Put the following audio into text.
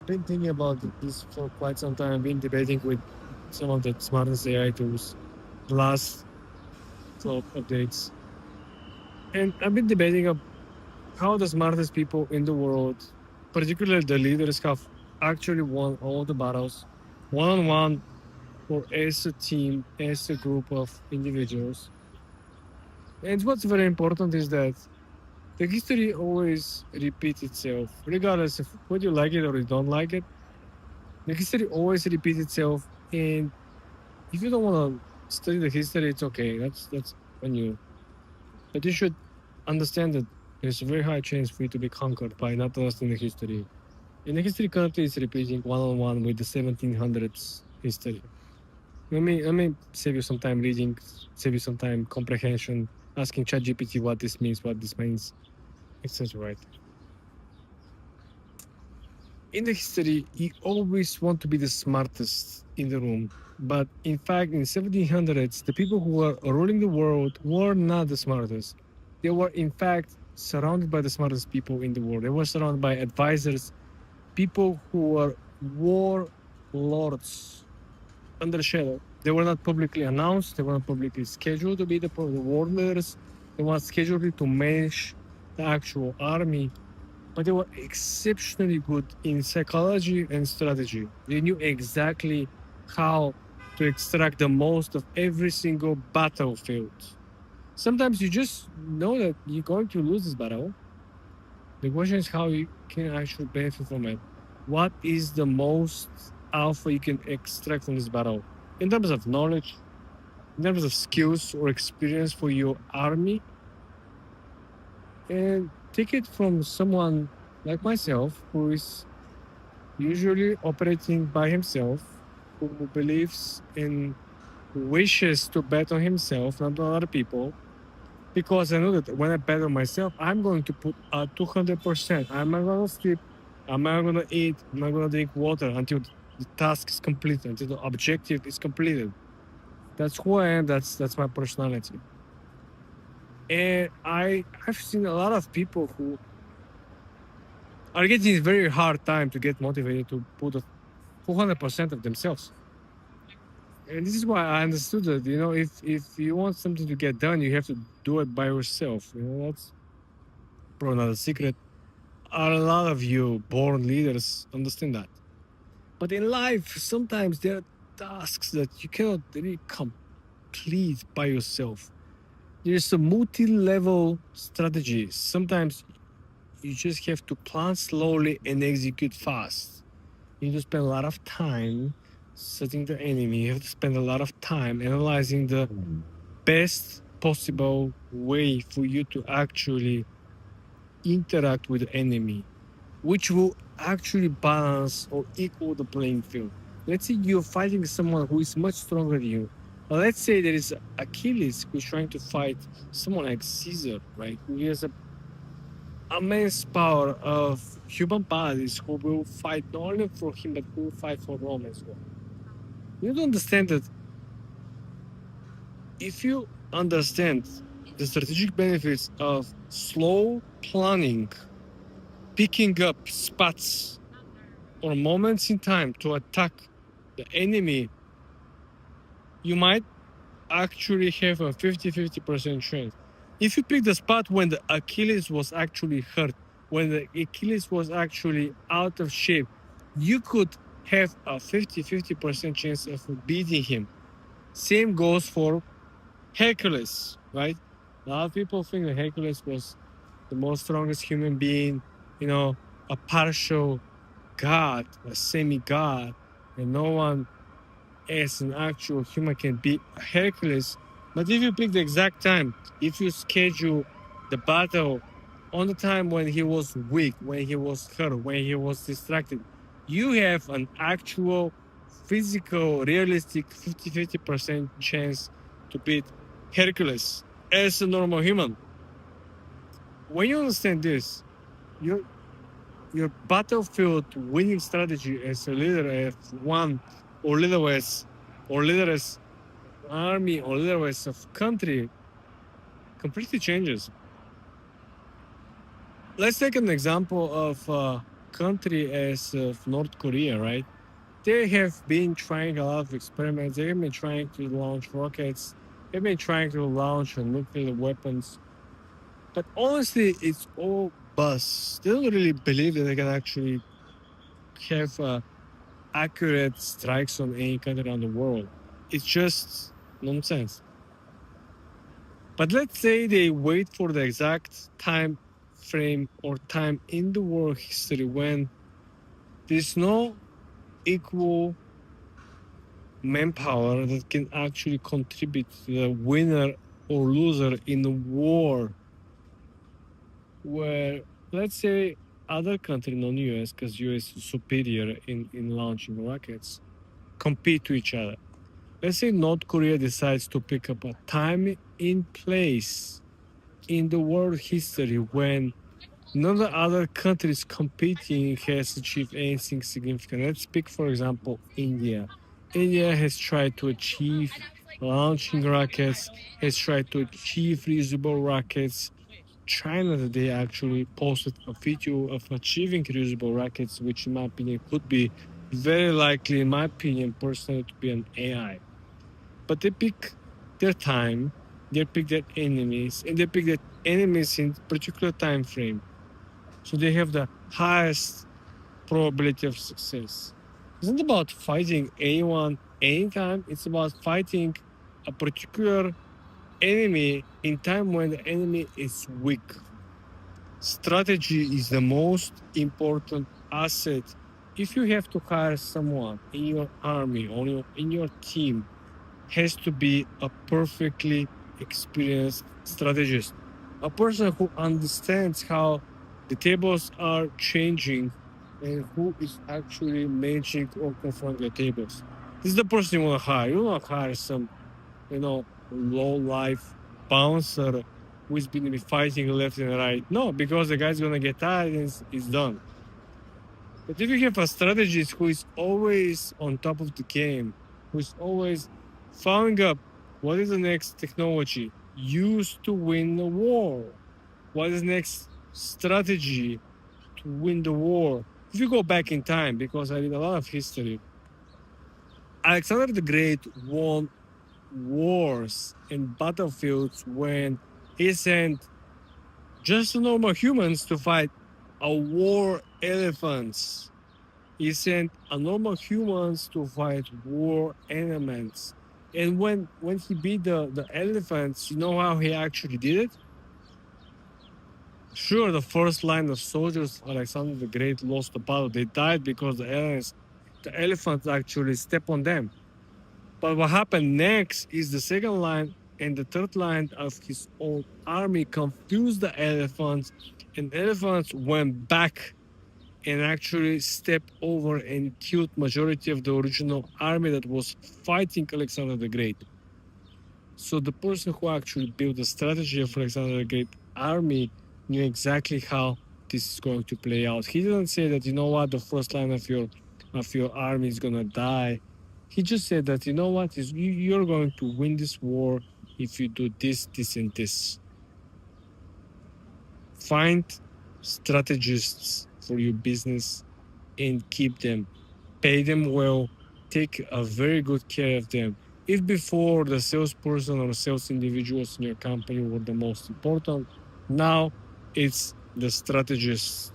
Been thinking about this for quite some time. I've been debating with some of the smartest AI tools, the last 12 updates. And I've been debating how the smartest people in the world, particularly the leaders, have actually won all the battles one on one or as a team, as a group of individuals. And what's very important is that the history always repeats itself, regardless of whether you like it or you don't like it. The history always repeats itself, and if you don't want to study the history, it's okay. That's on you. But you should understand that there's a very high chance for you to be conquered by not understanding the history. And the history currently is repeating one on one with the 1700s history. Let me save you some time reading, save you some time comprehension, asking ChatGPT what this means, etc. Right? In the history, you always want to be the smartest in the room. But in fact, in 1700s, the people who were ruling the world were not the smartest. They were, in fact, surrounded by the smartest people in the world. They were surrounded by advisors, people who were war lords under the shadow. They were not publicly announced. They were not publicly scheduled to be the war leaders. They were scheduled to manage the actual army, but they were exceptionally good in psychology and strategy. They knew exactly how to extract the most of every single battlefield. Sometimes you just know that you're going to lose this battle. The question is how you can actually benefit from it. What is the most alpha you can extract from this battle? In terms of knowledge, in terms of skills or experience for your army, and take it from someone like myself who is usually operating by himself, who believes in wishes to bet on himself, not on other people. Because I know that when I bet on myself, I'm going to put 200%. I'm not going to sleep. I'm not going to eat. I'm not going to drink water until the task is completed, until the objective is completed. That's who I am. That's my personality. And I've seen a lot of people who are getting a very hard time to get motivated to put a 400% of themselves. And this is why I understood that, if you want something to get done, you have to do it by yourself. That's probably not a secret. A lot of you born leaders understand that. But in life, sometimes there are tasks that you cannot really complete by yourself. There's a multi-level strategy. Sometimes you just have to plan slowly and execute fast. You need to spend a lot of time setting the enemy. You have to spend a lot of time analyzing the best possible way for you to actually interact with the enemy, which will actually balance or equal the playing field. Let's say you're fighting someone who is much stronger than you. Let's say there is Achilles who's trying to fight someone like Caesar, right? Who has a immense power of human bodies who will fight not only for him but who will fight for Rome as well. You need to understand that if you understand the strategic benefits of slow planning, picking up spots or moments in time to attack the enemy, you might actually have a 50-50% chance. If you pick the spot when the Achilles was actually hurt, when the Achilles was actually out of shape, you could have a 50-50% chance of beating him. Same goes for Hercules, right? A lot of people think that Hercules was the most strongest human being, a partial god, a semi-god, and no one as an actual human can beat Hercules. But if you pick the exact time, if you schedule the battle on the time when he was weak, when he was hurt, when he was distracted, you have an actual physical, realistic 50-50% chance to beat Hercules as a normal human. When you understand this, your your battlefield winning strategy as a leader of one or leaderless or leaderless army or leaderless of country completely changes. Let's take an example of country as North Korea, right? They have been trying a lot of experiments. They have been trying to launch rockets. They've been trying to launch nuclear weapons. But honestly, it's all buzz. They don't really believe that they can actually have accurate strikes on any country around the world. It's just nonsense. But let's say they wait for the exact time frame or time in the world history when there's no equal manpower that can actually contribute to the winner or loser in a war where, let's say, other country, non-US, because US is superior in launching rockets, compete to each other. Let's say North Korea decides to pick up a time in place in the world history when none of the other countries competing has achieved anything significant. Let's pick, for example, India. India has tried to achieve launching rockets, has tried to achieve reusable rockets. China today actually posted a video of achieving reusable rockets, which in my opinion could be very likely, in my opinion, personally, to be an AI. But they pick their time, they pick their enemies, and they pick their enemies in particular time frame. So they have the highest probability of success. It's not about fighting anyone anytime, it's about fighting a particular enemy in time when the enemy is weak. Strategy is the most important asset. If you have to hire someone in your army or in your team, has to be a perfectly experienced strategist, a person who understands how the tables are changing and who is actually managing or confronting the tables. This is the person you want to hire. You don't want to hire some, low life bouncer who's been fighting left and right. No, because the guy's gonna get tired and it's done. But if you have a strategist who is always on top of the game, who's always following up what is the next technology used to win the war, what is the next strategy to win the war. If you go back in time, because I did a lot of history, Alexander the Great won wars and battlefields when he sent just normal humans to fight a war elephants. He sent a normal humans to fight war elements. And when he beat the elephants, you know how he actually did it? Sure, the first line of soldiers, Alexander the Great, lost the battle. They died because the elephants actually stepped on them. But what happened next is the second line and the third line of his own army confused the elephants, and elephants went back and actually stepped over and killed majority of the original army that was fighting Alexander the Great. So the person who actually built the strategy of Alexander the Great army knew exactly how this is going to play out. He didn't say that, you know what, the first line of your army is gonna die. He just said that, you know what, you're going to win this war if you do this, this, and this. Find strategists for your business and keep them. Pay them well. Take a very good care of them. If before the salesperson or sales individuals in your company were the most important, now it's the strategists